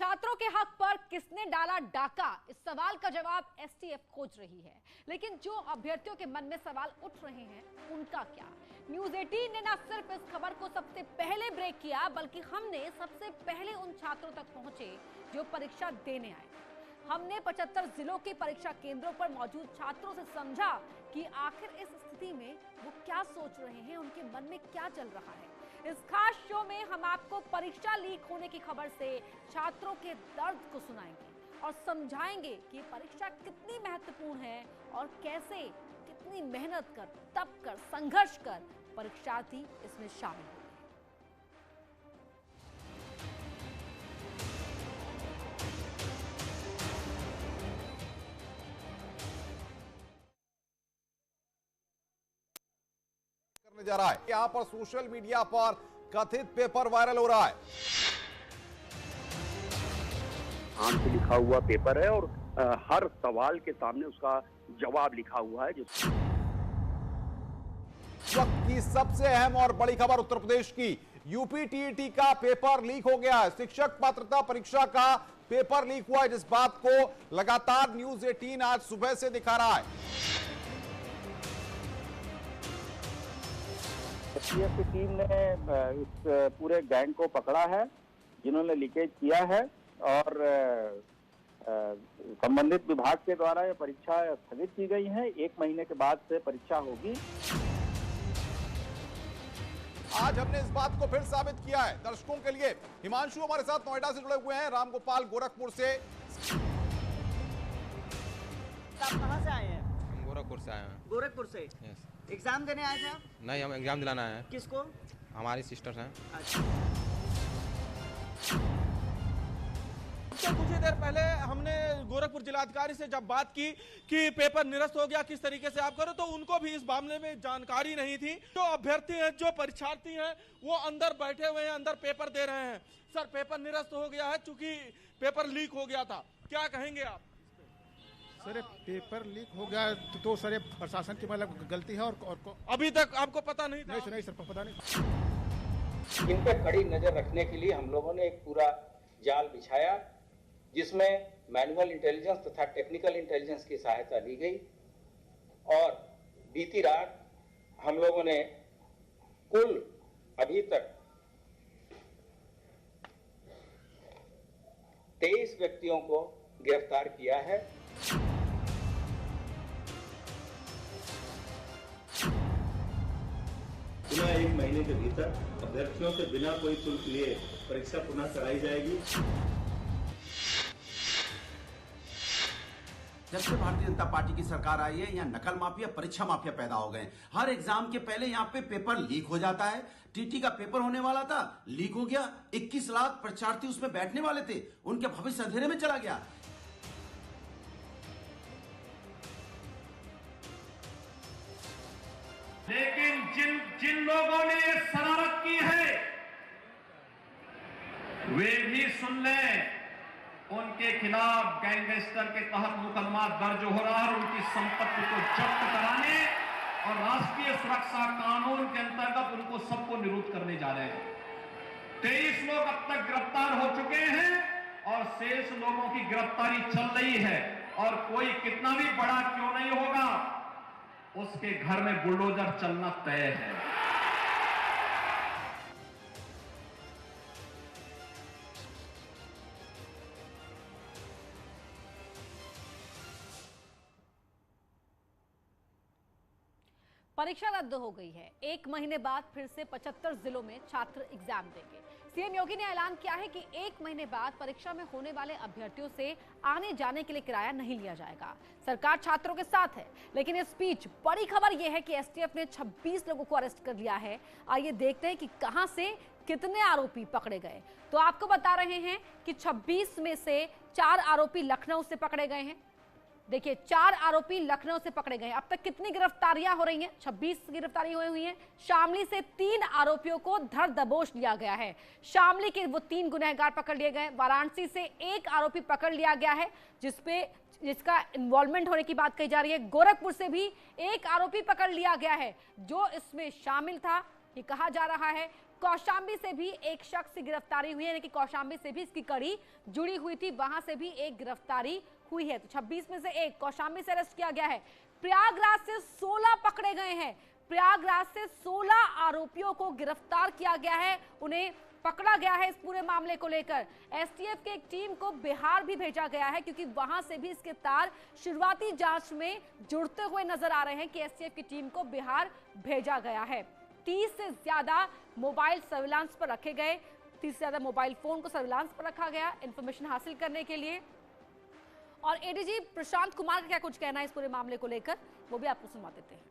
छात्रों के हक पर किसने डाला डाका, इस सवाल का जवाब एसटीएफ खोज रही है। लेकिन जो अभ्यर्थियों के मन में सवाल उठ रहे हैं उनका क्या? न्यूज 18 ने न सिर्फ इस खबर को सबसे पहले ब्रेक किया, बल्कि हमने सबसे पहले उन छात्रों तक पहुंचे जो परीक्षा देने आए। हमने 75 जिलों के परीक्षा केंद्रों पर मौजूद छात्रों से समझा कि आखिर इस स्थिति में वो क्या सोच रहे हैं, उनके मन में क्या चल रहा है। इस खास शो में हम आपको परीक्षा लीक होने की खबर से छात्रों के दर्द को सुनाएंगे और समझाएंगे कि परीक्षा कितनी महत्वपूर्ण है और कैसे कितनी मेहनत कर, तप कर, संघर्ष कर परीक्षार्थी इसमें शामिल हो। जा रहा है यहां पर सोशल मीडिया पर कथित पेपर वायरल हो रहा है। हाथ से लिखा हुआ पेपर है और हर सवाल के सामने उसका जवाब लिखा हुआ है। वक्त की सबसे अहम और बड़ी खबर उत्तर प्रदेश की। यूपी टीईटी का पेपर लीक हो गया है। शिक्षक पात्रता परीक्षा का पेपर लीक हुआ है, जिस बात को लगातार न्यूज 18 आज सुबह से दिखा रहा है। एसटीएफ की टीम ने इस पूरे गैंग को पकड़ा है जिन्होंने लीकेज किया है और संबंधित विभाग के द्वारा ये परीक्षा स्थगित की गई है। 1 महीने के बाद से परीक्षा होगी। आज हमने इस बात को फिर साबित किया है दर्शकों के लिए। हिमांशु हमारे साथ नोएडा से जुड़े हुए हैं, रामगोपाल गोरखपुर से। आप कहाँ से आए हैं? हम गोरखपुर से आए हैं। गोरखपुर से? यस। एग्जाम देने आए थे आप? नहीं, हम एग्जाम दिलाना है। किसको? हमारी सिस्टर्स हैं। अच्छा। तो कुछ ही देर पहले हमने गोरखपुर जिलाधिकारी से जब बात की कि पेपर निरस्त हो गया, किस तरीके से आप करो, तो उनको भी इस मामले में जानकारी नहीं थी। जो अभ्यर्थी हैं, जो परीक्षार्थी हैं, वो अंदर बैठे हुए हैं, अंदर पेपर दे रहे हैं। सर, पेपर निरस्त हो गया है चूंकि पेपर लीक हो गया था, क्या कहेंगे आप? सर, पेपर लीक हो गया तो सर प्रशासन की मतलब गलती है और अभी तक आपको पता नहीं था? नहीं सर, पता नहीं। इन पे कड़ी नजर रखने के लिए हम लोगों ने एक पूरा जाल बिछाया, जिसमें मैनुअल इंटेलिजेंस तथा टेक्निकल इंटेलिजेंस की सहायता ली गई और बीती रात हम लोगों ने कुल अभी तक 23 व्यक्तियों को गिरफ्तार किया है। पुनः 1 महीने के भीतर अभ्यर्थियों से बिना कोई शुल्क लिए परीक्षा पुनः कराई जाएगी। जब से भारतीय जनता पार्टी की सरकार आई है, यहाँ नकल माफिया, परीक्षा माफिया पैदा हो गए। हर एग्जाम के पहले यहाँ पे पेपर लीक हो जाता है। टीटी का पेपर होने वाला था, लीक हो गया। 21 लाख परीक्षार्थी उसमें बैठने वाले थे, उनके भविष्य अंधेरे में चला गया। लेकिन जिन लोगों ने ये शरारत की है वे भी सुन लें, उनके खिलाफ गैंगस्टर के तहत मुकदमा दर्ज हो रहा है। उनकी संपत्ति को जब्त कराने और राष्ट्रीय सुरक्षा कानून के अंतर्गत उनको सबको निरुद्ध करने जा रहे हैं। 23 लोग अब तक गिरफ्तार हो चुके हैं और शेष लोगों की गिरफ्तारी चल रही है। और कोई कितना भी बड़ा क्यों नहीं होगा, उसके घर में बुलडोजर चलना तय है। परीक्षा रद्द हो गई है। 1 महीने बाद फिर से 75 जिलों में छात्र एग्जाम देंगे। सीएम योगी ने ऐलान किया है कि 1 महीने बाद परीक्षा में होने वाले अभ्यर्थियों से आने जाने के लिए किराया नहीं लिया जाएगा। सरकार छात्रों के साथ है। लेकिन इस बीच बड़ी खबर यह है कि एसटीएफ ने 26 लोगों को अरेस्ट कर लिया है। आइए देखते हैं कि कहां से कितने आरोपी पकड़े गए। तो आपको बता रहे हैं कि 26 में से 4 आरोपी लखनऊ से पकड़े गए हैं। देखिए, 4 आरोपी लखनऊ से पकड़े गए। अब तक कितनी गिरफ्तारियां हो रही हैं? 26 गिरफ्तारी हुई हैं। शामली से 3 आरोपियों को धर दबोच लिया गया है। शामली के वो 3 गुनहगार पकड़ लिए गए। वाराणसी से 1 आरोपी पकड़ लिया गया है, जिसका इन्वॉल्वमेंट होने की बात कही जा रही है। गोरखपुर से भी 1 आरोपी पकड़ लिया गया है जो इसमें शामिल था। ये कहा जा रहा है कौशांबी से भी एक शख्स की गिरफ्तारी हुई है, यानी कि कौशांबी से भी इसकी कड़ी जुड़ी हुई थी, वहां से भी एक गिरफ्तारी हुई है। तो 26 में से एक कौशांबी से अरेस्ट किया गया है। प्रयागराज से 16 पकड़े गए हैं। प्रयागराज से 16 आरोपियों को गिरफ्तार किया गया है, उन्हें पकड़ा गया है। इस पूरे मामले को लेकर एसटीएफ की एक टीम को बिहार भी भेजा गया है, क्योंकि वहां से भी इसके तार शुरुआती जांच में जुड़ते हुए नजर आ रहे हैं कि एसटीएफ की टीम को बिहार भेजा गया है। 30 से ज्यादा मोबाइल सर्विलांस पर रखे गए, 30 से ज्यादा मोबाइल फोन को सर्विलांस पर रखा गया इंफॉर्मेशन हासिल करने के लिए। और एडीजी प्रशांत कुमार का क्या कुछ कहना है इस पूरे मामले को लेकर, वो भी आपको सुना देते हैं।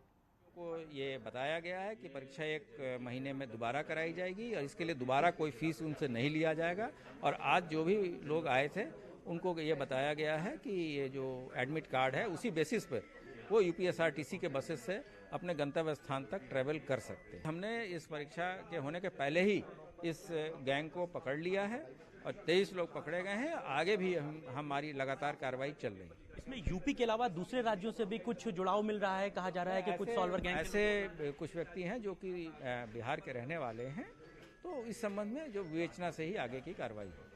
को ये बताया गया है कि परीक्षा 1 महीने में दोबारा कराई जाएगी और इसके लिए दोबारा कोई फीस उनसे नहीं लिया जाएगा। और आज जो भी लोग आए थे उनको ये बताया गया है कि ये जो एडमिट कार्ड है उसी बेसिस पर वो यूपीएसआरटीसी के बसेस से अपने गंतव्य स्थान तक ट्रेवल कर सकते हैं। हमने इस परीक्षा के होने के पहले ही इस गैंग को पकड़ लिया है और 23 लोग पकड़े गए हैं। आगे भी हमारी लगातार कार्रवाई चल रही है। इसमें यूपी के अलावा दूसरे राज्यों से भी कुछ जुड़ाव मिल रहा है, कहा जा रहा है कि कुछ सॉल्वर गैंग ऐसे कुछ व्यक्ति हैं जो कि बिहार के रहने वाले हैं, तो इस संबंध में जो विवेचना से ही आगे की कार्रवाई होगी।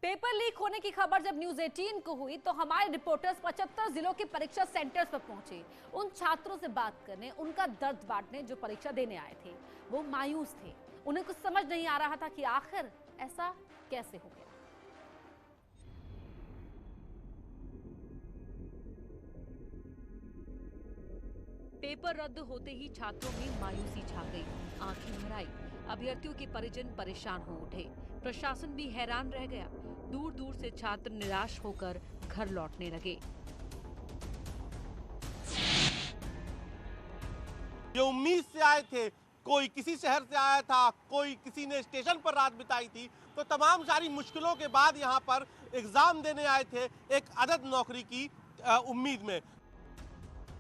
पेपर लीक होने की खबर जब न्यूज 18 को हुई तो हमारे रिपोर्टर्स 75 जिलों के परीक्षा सेंटर्स पर पहुंचे, उन छात्रों से बात करने, उनका दर्द बांटने जो परीक्षा देने आए थे। वो मायूस थे, उन्हें कुछ समझ नहीं आ रहा था कि आखिर ऐसा कैसे हो गया। पेपर रद्द होते ही छात्रों में मायूसी छा गई, आंखें भर आई। अभ्यर्थियों के परिजन परेशान हो उठे, प्रशासन भी हैरान रह गया। दूर दूर से छात्र निराश होकर घर लौटने लगे। जो उम्मीद से आए थे, कोई किसी शहर से आया था, कोई किसी ने स्टेशन पर रात बिताई थी, तो तमाम सारी मुश्किलों के बाद यहाँ पर एग्जाम देने आए थे एक अदद नौकरी की उम्मीद में।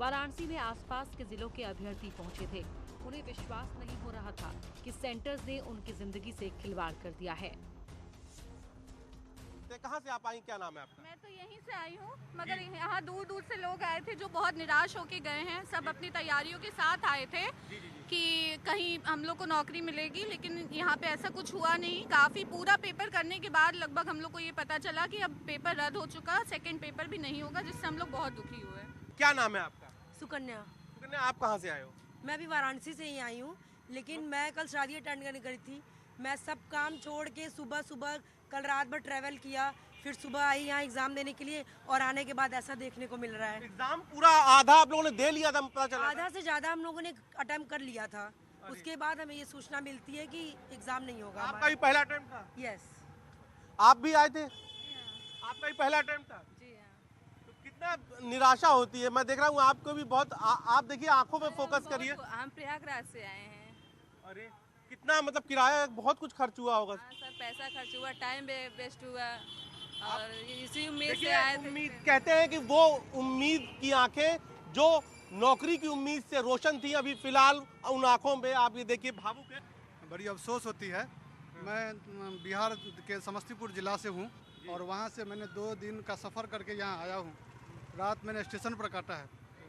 वाराणसी में आसपास के जिलों के अभ्यर्थी पहुंचे थे। उन्हें विश्वास नहीं हो रहा था कि सेंटर्स ने उनकी जिंदगी से खिलवाड़ कर दिया है। कहाँ से आप आई, क्या नाम है आपका? मैं तो यहीं से आई हूँ, मगर यहाँ दूर दूर से लोग आए थे जो बहुत निराश होके गए हैं। सब अपनी तैयारियों के साथ आए थे कि कहीं हम लोग को नौकरी मिलेगी, लेकिन यहाँ पे ऐसा कुछ हुआ नहीं। काफ़ी पूरा पेपर करने के बाद लगभग हम लोग को ये पता चला कि अब पेपर रद्द हो चुका, सेकेंड पेपर भी नहीं होगा, जिससे हम लोग बहुत दुखी हुए। क्या नाम है आपका? सुकन्या। सुकन्या, आप कहाँ से आए हो? मैं भी वाराणसी से ही आई हूँ, लेकिन मैं कल शादी अटेंड करने गई थी। मैं सब काम छोड़ के सुबह कल रात भर ट्रैवल किया, फिर सुबह आई यहाँ एग्जाम देने के लिए, और आने के बाद ऐसा देखने को मिल रहा है। एग्जाम पूरा आधा आप लोगों ने दे लिया था, पता चला? आधा से ज्यादा हम लोगों ने अटेम्प्ट कर लिया था। उसके बाद हमें ये सूचना मिलती है कि एग्जाम नहीं होगा। आपका भी पहला अटेम्प्ट था? यस। आप भी आए थे? आपका भी पहला अटेम्प्ट था? तो कितना निराशा होती है। मैं देख रहा हूँ आपको भी बहुत, आप देखिए आंखों पे फोकस करिए। हम प्रयागराज से आए हैं। अरे कितना, मतलब किराया बहुत कुछ खर्च हुआ होगा? सर पैसा खर्च हुआ, टाइम वेस्ट हुआ, और इसी उम्मीद से आए थे। कहते हैं कि वो उम्मीद की आंखें जो नौकरी की उम्मीद से रोशन थी, अभी फिलहाल उन आंखों में आप ये देखिए भावुक है। बड़ी अफसोस होती है। मैं बिहार के समस्तीपुर जिला से हूँ और वहाँ से मैंने 2 दिन का सफ़र करके यहाँ आया हूँ। रात मैंने स्टेशन पर काटा है।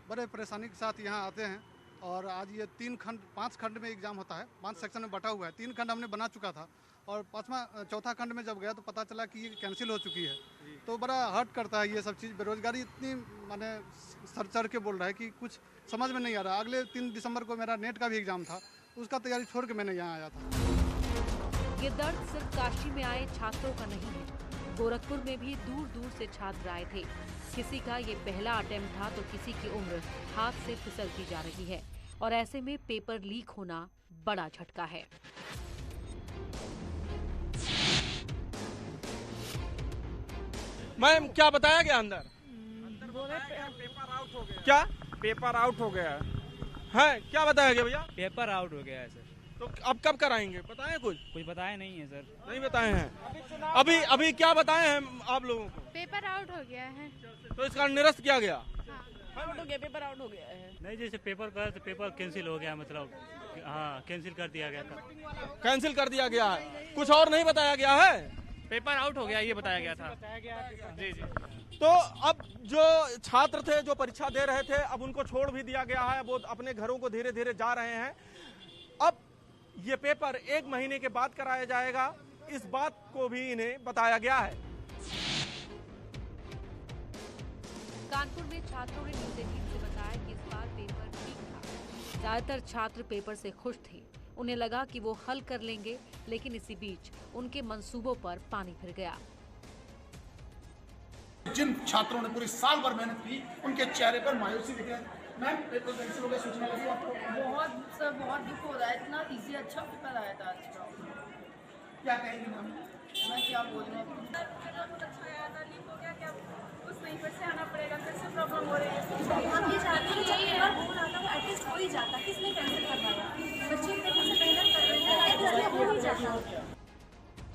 बड़े परेशानी के साथ यहाँ आते हैं। और आज ये 5 खंड में एग्ज़ाम होता है, 5 सेक्शन में बटा हुआ है। 3 खंड हमने बना चुका था और चौथा खंड में जब गया तो पता चला कि ये कैंसिल हो चुकी है। तो बड़ा हर्ट करता है ये सब चीज़। बेरोजगारी इतनी माने सर चढ़ के बोल रहा है कि कुछ समझ में नहीं आ रहा। अगले 3 दिसंबर को मेरा नेट का भी एग्ज़ाम था, उसका तैयारी छोड़ के मैंने यहाँ आया था। ये दर्द सिर्फ काशी में आए छात्रों का नहीं है, गोरखपुर में भी दूर दूर से छात्र आए थे। किसी का ये पहला अटेम्प्ट था तो किसी की उम्र हाथ से फिसलती जा रही है, और ऐसे में पेपर लीक होना बड़ा झटका है। मैम क्या बताया गया अंदर? पेपर आउट हो गया। क्या पेपर आउट हो गया है? क्या बताया गया भैया? पेपर आउट हो गया है सर। तो अब कब कराएंगे, बताएं कुछ? कुछ बताया नहीं है सर। नहीं बताए हैं अभी क्या बताए हैं आप लोगों को? पेपर आउट हो गया है। तो इसका निरस्त किया गया? आउट हो गया, पेपर आउट हो गया है। नहीं, जैसे पेपर का तो पेपर कैंसिल हो गया, मतलब हाँ कैंसिल कर दिया गया था। कैंसिल कर दिया गया है, कुछ और नहीं बताया गया है? पेपर आउट हो गया ये बताया गया था। जी जी। तो अब जो छात्र थे जो परीक्षा दे रहे थे, अब उनको छोड़ भी दिया गया है, वो अपने घरों को धीरे धीरे जा रहे हैं। अब ये पेपर 1 महीने के बाद कराया जाएगा, इस बात को भी इन्हें बताया गया है। कानपुर में छात्रों ने न्यूज 18 से बताया कि इस बार पेपर ठीक था। ज्यादातर छात्र पेपर से खुश थे। उन्हें लगा कि वो हल कर लेंगे, लेकिन इसी बीच उनके मंसूबों पर पानी फिर गया। जिन छात्रों ने पूरी साल भर मेहनत की, उनके चेहरे पर मायूसी दिख रही है। मैम, पेपर कैंसिल हो गया, सूचना लगी आपको? बहुत दुख हो रहा है। इतना इजी अच्छा पेपर आया था आज का। क्या कहेंगे मैम? मैं क्या बोल रहा हूँ, अच्छा आया था, लीक हो गया, क्या उस नहीं फिर से आना पड़ेगा, फिर से प्रॉब्लम हो रही है। हम ये चाहते हैं कि पेपर हो रहा था वो एटलीस्ट हो ही जाता, किसने कैंसिल करवाया? बच्चे इतने दिन से मेहनत कर रहे हैं, हो ही जाता।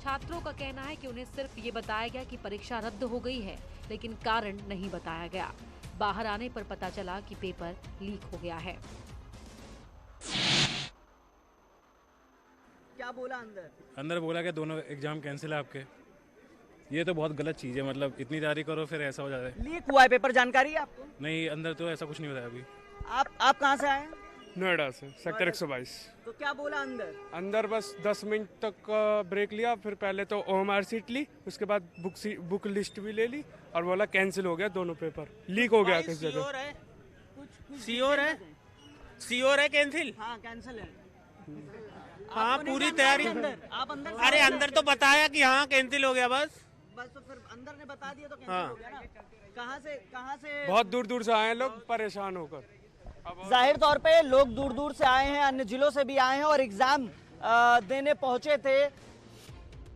छात्रों का कहना है कि उन्हें सिर्फ ये बताया गया कि परीक्षा रद्द हो गई है, लेकिन कारण नहीं बताया गया। बाहर आने पर पता चला कि पेपर लीक हो गया है। क्या बोला अंदर बोला कि दोनों एग्जाम कैंसिल है आपके। ये तो बहुत गलत चीज़ है, मतलब इतनी तैयारी करो फिर ऐसा हो जाता है। लीक हुआ है पेपर, जानकारी है आपको? नहीं, अंदर तो ऐसा कुछ नहीं बताया अभी। आप कहाँ से आए? नोएडा से, सेक्टर 122। तो क्या बोला अंदर बस 10 मिनट तक ब्रेक लिया, फिर पहले तो OMR सीट ली, उसके बाद बुक लिस्ट भी ले ली और बोला कैंसिल हो गया दोनों पेपर, लीक हो गया किस जगह। श्योर है कैंसिल? हाँ कैंसिल है। हाँ पूरी तैयारी। आप अंदर अरे अंदर तो बताया कि हाँ कैंसिल हो गया, बस तो फिर अंदर ने बता दिया तो कैंसिल हो गया ना। कहाँ से बहुत दूर से आए हैं लोग परेशान होकर। जाहिर तौर पे लोग दूर दूर से आए हैं, अन्य जिलों से भी आए हैं और एग्जाम देने पहुंचे थे।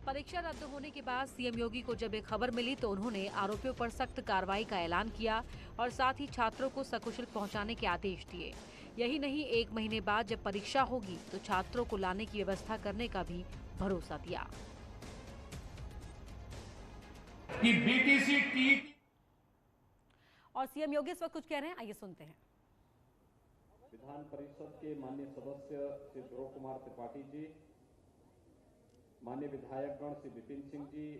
परीक्षा रद्द होने के बाद सीएम योगी को जब एक खबर मिली तो उन्होंने आरोपियों पर सख्त कार्रवाई का ऐलान किया और साथ ही छात्रों को सकुशल पहुंचाने के आदेश दिए। यही नहीं, 1 महीने बाद जब परीक्षा होगी तो छात्रों को लाने की व्यवस्था करने का भी भरोसा दिया। कि बीटीसी और सीएम योगी इस वक्त कुछ कह रहे हैं, आइए सुनते हैं। विधान परिषद के माननीय सदस्य श्री ध्रुव कुमार त्रिपाठी जी, माननीय विधायकगण श्री विपिन सिंह जी,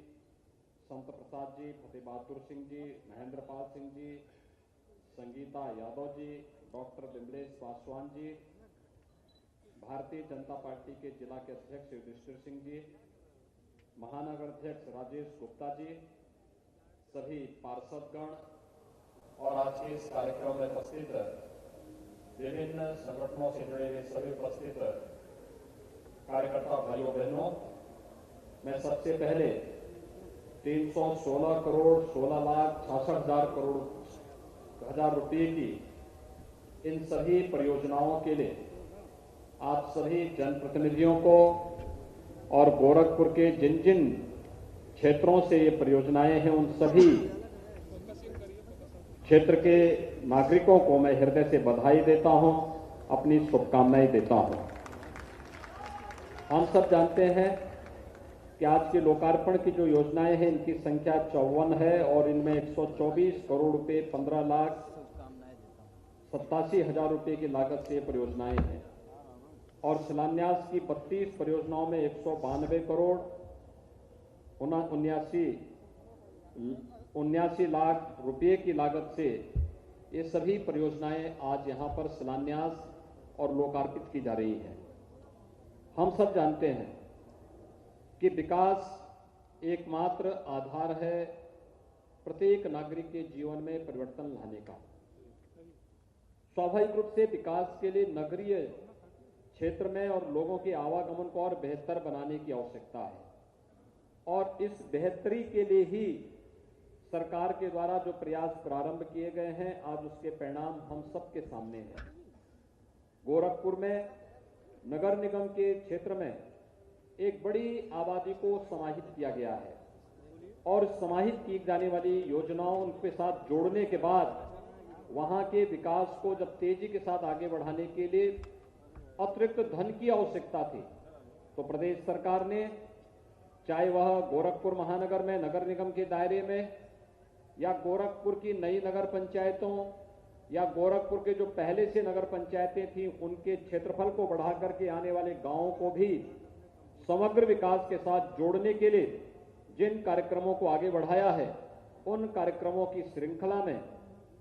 संत प्रसाद जी, फतेह बहादुर सिंह जी, महेंद्र पाल सिंह जी, संगीता यादव जी, डॉक्टर बिमलेश पासवान जी, भारतीय जनता पार्टी के जिला के अध्यक्ष युधिष्ठिर सिंह जी, महानगर अध्यक्ष राजेश गुप्ता जी, सभी पार्षदगण और आज के इस कार्यक्रम में उपस्थित विभिन्न संगठनों से जुड़े हुए सभी उपस्थित कार्यकर्ता भाइयों बहनों, मैं सबसे पहले 316 करोड़ 16,66,000 रुपए की इन सभी परियोजनाओं के लिए आप सभी जनप्रतिनिधियों को और गोरखपुर के जिन जिन क्षेत्रों से ये परियोजनाएं हैं उन सभी क्षेत्र के नागरिकों को मैं हृदय से बधाई देता हूं, अपनी शुभकामनाएं देता हूं। हम सब जानते हैं कि आज के लोकार्पण की जो योजनाएं हैं इनकी संख्या 54 है और इनमें 124 करोड़ रुपए 15,87,000 रुपए की लागत से लाख हैं और शिलान्यास की 32 परियोजनाओं में 192 करोड़ 79 लाख रुपए की लागत से ये सभी परियोजनाएं आज यहां पर शिलान्यास और लोकार्पित की जा रही हैं। हम सब जानते हैं कि विकास एकमात्र आधार है प्रत्येक नागरिक के जीवन में परिवर्तन लाने का। स्वाभाविक रूप से विकास के लिए नगरीय क्षेत्र में और लोगों के आवागमन को और बेहतर बनाने की आवश्यकता है और इस बेहतरी के लिए ही सरकार के द्वारा जो प्रयास प्रारंभ किए गए हैं आज उसके परिणाम हम सबके सामने हैं। गोरखपुर में नगर निगम के क्षेत्र में एक बड़ी आबादी को समाहित किया गया है और समाहित की जाने वाली योजनाओं उनके साथ जोड़ने के बाद वहां के विकास को जब तेजी के साथ आगे बढ़ाने के लिए अतिरिक्त धन की आवश्यकता थी तो प्रदेश सरकार ने, चाहे वह गोरखपुर महानगर में नगर निगम के दायरे में या गोरखपुर की नई नगर पंचायतों या गोरखपुर के जो पहले से नगर पंचायतें थी उनके क्षेत्रफल को बढ़ा करके आने वाले गांवों को भी समग्र विकास के साथ जोड़ने के लिए जिन कार्यक्रमों को आगे बढ़ाया है उन कार्यक्रमों की श्रृंखला में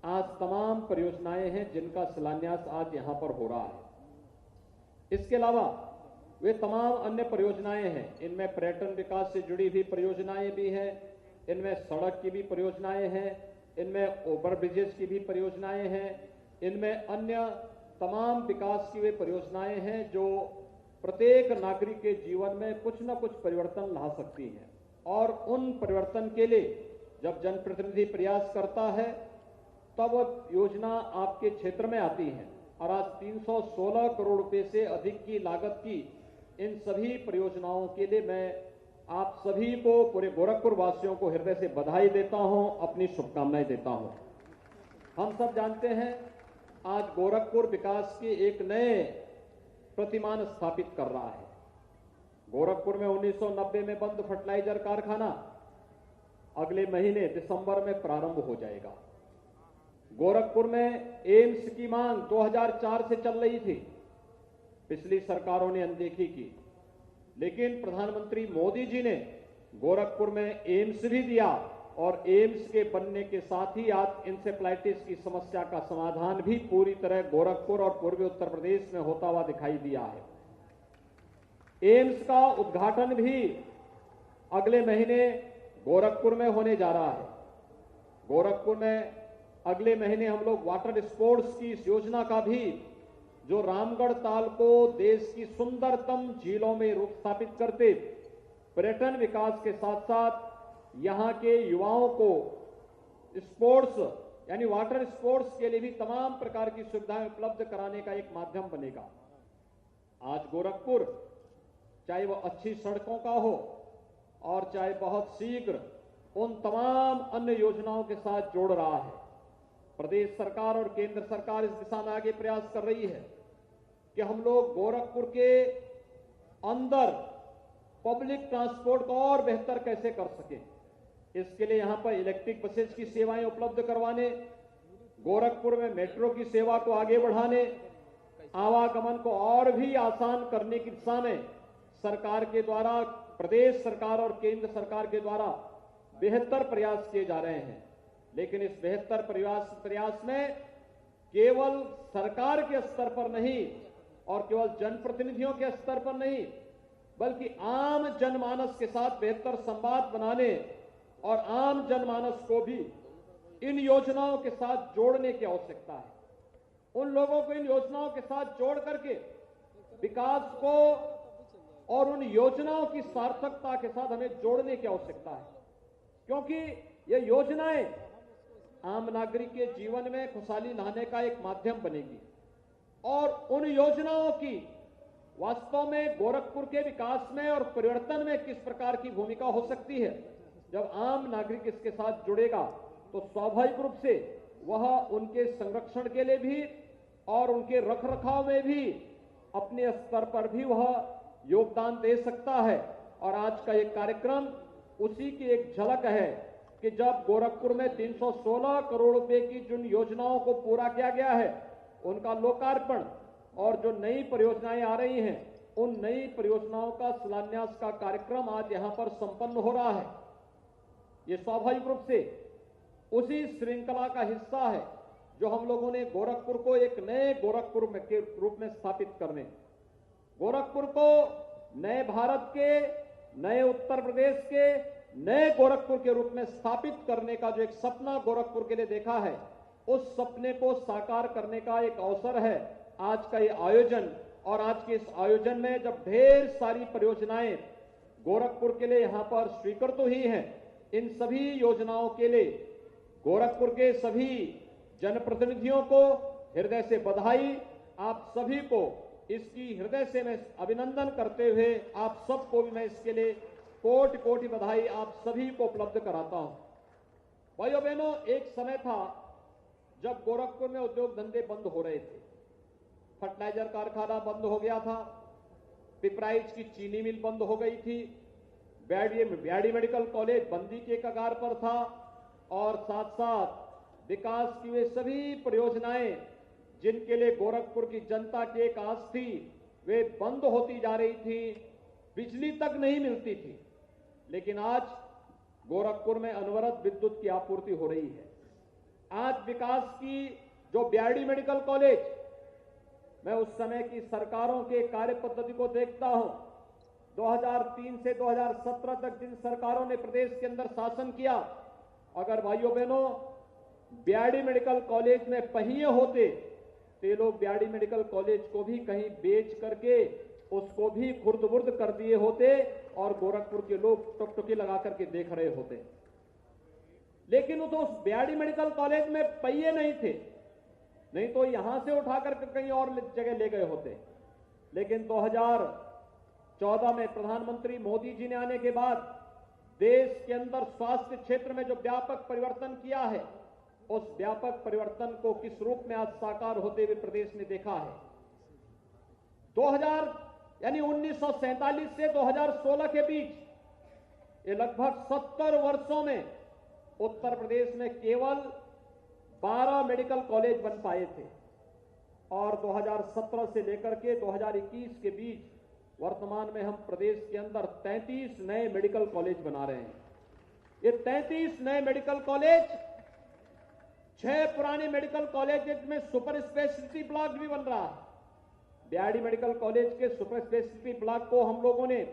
आज तमाम परियोजनाएं हैं जिनका शिलान्यास आज यहां पर हो रहा है। इसके अलावा वे तमाम अन्य परियोजनाएं हैं। इनमें पर्यटन विकास से जुड़ी हुई परियोजनाएं भी हैं, इनमें सड़क की भी परियोजनाएं हैं, इनमें ओवर ब्रिजेस की भी परियोजनाएं हैं, इनमें अन्य तमाम विकास की वे परियोजनाएं हैं जो प्रत्येक नागरिक के जीवन में कुछ न कुछ परिवर्तन ला सकती हैं। और उन परिवर्तन के लिए जब जनप्रतिनिधि प्रयास करता है तब योजना आपके क्षेत्र में आती है। और आज 316 करोड़ रुपए से अधिक की लागत की इन सभी परियोजनाओं के लिए मैं आप सभी को, पूरे गोरखपुर वासियों को हृदय से बधाई देता हूं, अपनी शुभकामनाएं देता हूं। हम सब जानते हैं आज गोरखपुर विकास के एक नए प्रतिमान स्थापित कर रहा है। गोरखपुर में 1990 में बंद फर्टिलाइजर कारखाना अगले महीने दिसंबर में प्रारंभ हो जाएगा। गोरखपुर में एम्स की मांग 2004 से चल रही थी, पिछली सरकारों ने अनदेखी की, लेकिन प्रधानमंत्री मोदी जी ने गोरखपुर में एम्स भी दिया और एम्स के बनने के साथ ही आज इंसेफ्लाइटिस की समस्या का समाधान भी पूरी तरह गोरखपुर और पूर्वी उत्तर प्रदेश में होता हुआ दिखाई दिया है। एम्स का उद्घाटन भी अगले महीने गोरखपुर में होने जा रहा है। गोरखपुर में अगले महीने हम लोग वाटर स्पोर्ट्स की इस योजना का भी, जो रामगढ़ ताल को देश की सुंदरतम झीलों में रूप स्थापित करते पर्यटन विकास के साथ साथ यहां के युवाओं को स्पोर्ट्स यानी वाटर स्पोर्ट्स के लिए भी तमाम प्रकार की सुविधाएं उपलब्ध कराने का एक माध्यम बनेगा। आज गोरखपुर चाहे वो अच्छी सड़कों का हो और चाहे बहुत शीघ्र उन तमाम अन्य योजनाओं के साथ जोड़ रहा है। प्रदेश सरकार और केंद्र सरकार इस दिशा में आगे प्रयास कर रही है कि हम लोग गोरखपुर के अंदर पब्लिक ट्रांसपोर्ट को और बेहतर कैसे कर सकें। इसके लिए यहां पर इलेक्ट्रिक बसेस की सेवाएं उपलब्ध करवाने, गोरखपुर में मेट्रो की सेवा को आगे बढ़ाने, आवागमन को और भी आसान करने की दिशा में सरकार के द्वारा, प्रदेश सरकार और केंद्र सरकार के द्वारा बेहतर प्रयास किए जा रहे हैं। लेकिन इस बेहतर प्रयास में केवल सरकार के स्तर पर नहीं और केवल जनप्रतिनिधियों के स्तर पर नहीं, बल्कि आम जनमानस के साथ बेहतर संवाद बनाने और आम जनमानस को भी इन योजनाओं के साथ जोड़ने की आवश्यकता है। उन लोगों को इन योजनाओं के साथ जोड़ करके विकास को और उन योजनाओं की सार्थकता के साथ हमें जोड़ने की आवश्यकता है, क्योंकि ये योजनाएं आम नागरिक के जीवन में खुशहाली लाने का एक माध्यम बनेगी। और उन योजनाओं की वास्तव में गोरखपुर के विकास में और परिवर्तन में किस प्रकार की भूमिका हो सकती है, जब आम नागरिक इसके साथ जुड़ेगा तो स्वाभाविक रूप से वह उनके संरक्षण के लिए भी और उनके रखरखाव में भी अपने स्तर पर भी वह योगदान दे सकता है। और आज का ये कार्यक्रम उसी की एक झलक है कि जब गोरखपुर में 316 करोड़ रुपए की जिन योजनाओं को पूरा किया गया है उनका लोकार्पण और जो नई परियोजनाएं आ रही हैं उन नई परियोजनाओं का शिलान्यास का कार्यक्रम आज यहां पर संपन्न हो रहा है। ये स्वाभाविक रूप से उसी श्रृंखला का हिस्सा है जो हम लोगों ने गोरखपुर को एक नए गोरखपुर के रूप में स्थापित करने, गोरखपुर को नए भारत के, नए उत्तर प्रदेश के, नए गोरखपुर के रूप में स्थापित करने का जो एक सपना गोरखपुर के लिए देखा है, उस सपने को साकार करने का एक अवसर है आज का ये आयोजन। और आज के इस आयोजन में जब ढेर सारी परियोजनाएं गोरखपुर के लिए यहां पर स्वीकृत हुई हैं, इन सभी योजनाओं के लिए गोरखपुर के सभी जनप्रतिनिधियों को हृदय से बधाई, आप सभी को इसकी हृदय से मैं अभिनंदन करते हुए आप सबको भी मैं इसके लिए कोटि कोटि बधाई आप सभी को उपलब्ध कराता हूं। भाइयों बहनों, एक समय था जब गोरखपुर में उद्योग धंधे बंद हो रहे थे। फर्टिलाइजर कारखाना बंद हो गया था, पिपराइच की चीनी मिल बंद हो गई थी, ब्याडी मेडिकल कॉलेज बंदी के कगार पर था और साथ साथ विकास की वे सभी परियोजनाएं जिनके लिए गोरखपुर की जनता की एक आस थी वे बंद होती जा रही थी, बिजली तक नहीं मिलती थी। लेकिन आज गोरखपुर में अनवरत विद्युत की आपूर्ति हो रही है। आज विकास की जो ब्याडी मेडिकल कॉलेज मैं उस समय की सरकारों के कार्य पद्धति को देखता हूं। 2003 से 2017 तक जिन सरकारों ने प्रदेश के अंदर शासन किया, अगर भाइयों बहनों बीआरडी मेडिकल कॉलेज में पहिए होते तो ये लोग बीआरडी मेडिकल कॉलेज को भी कहीं बेच करके उसको भी खुर्द-बुर्द कर दिए होते और गोरखपुर के लोग टुकटुकी लगा करके देख रहे होते। लेकिन वो तो उस बीआरडी मेडिकल कॉलेज में पहिए नहीं थे, नहीं तो यहां से उठाकर कहीं और जगह ले गए होते। लेकिन 2014 में प्रधानमंत्री मोदी जी ने आने के बाद देश के अंदर स्वास्थ्य क्षेत्र में जो व्यापक परिवर्तन किया है, उस व्यापक परिवर्तन को किस रूप में आज साकार होते हुए प्रदेश ने देखा है। 1947 से 2016 के बीच ये लगभग 70 वर्षों में उत्तर प्रदेश में केवल 12 मेडिकल कॉलेज बन पाए थे और 2017 से लेकर के 2021 के बीच वर्तमान में हम प्रदेश के अंदर 33 नए मेडिकल कॉलेज बना रहे हैं। ये 33 नए मेडिकल कॉलेज, 6 पुराने मेडिकल कॉलेज में सुपर स्पेशलिटी ब्लॉक भी बन रहा है। बीआरडी मेडिकल कॉलेज के सुपर स्पेशलिटी ब्लॉक को हम लोगों ने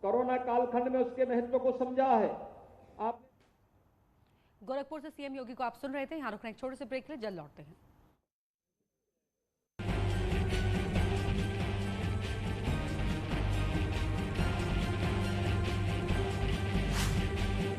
कोरोना कालखंड में उसके महत्व को समझा है। आप गोरखपुर से सीएम योगी को आप सुन रहे थे। यहाँ रुकना एक छोटे से ब्रेक के लिए, जल्द लौटते हैं।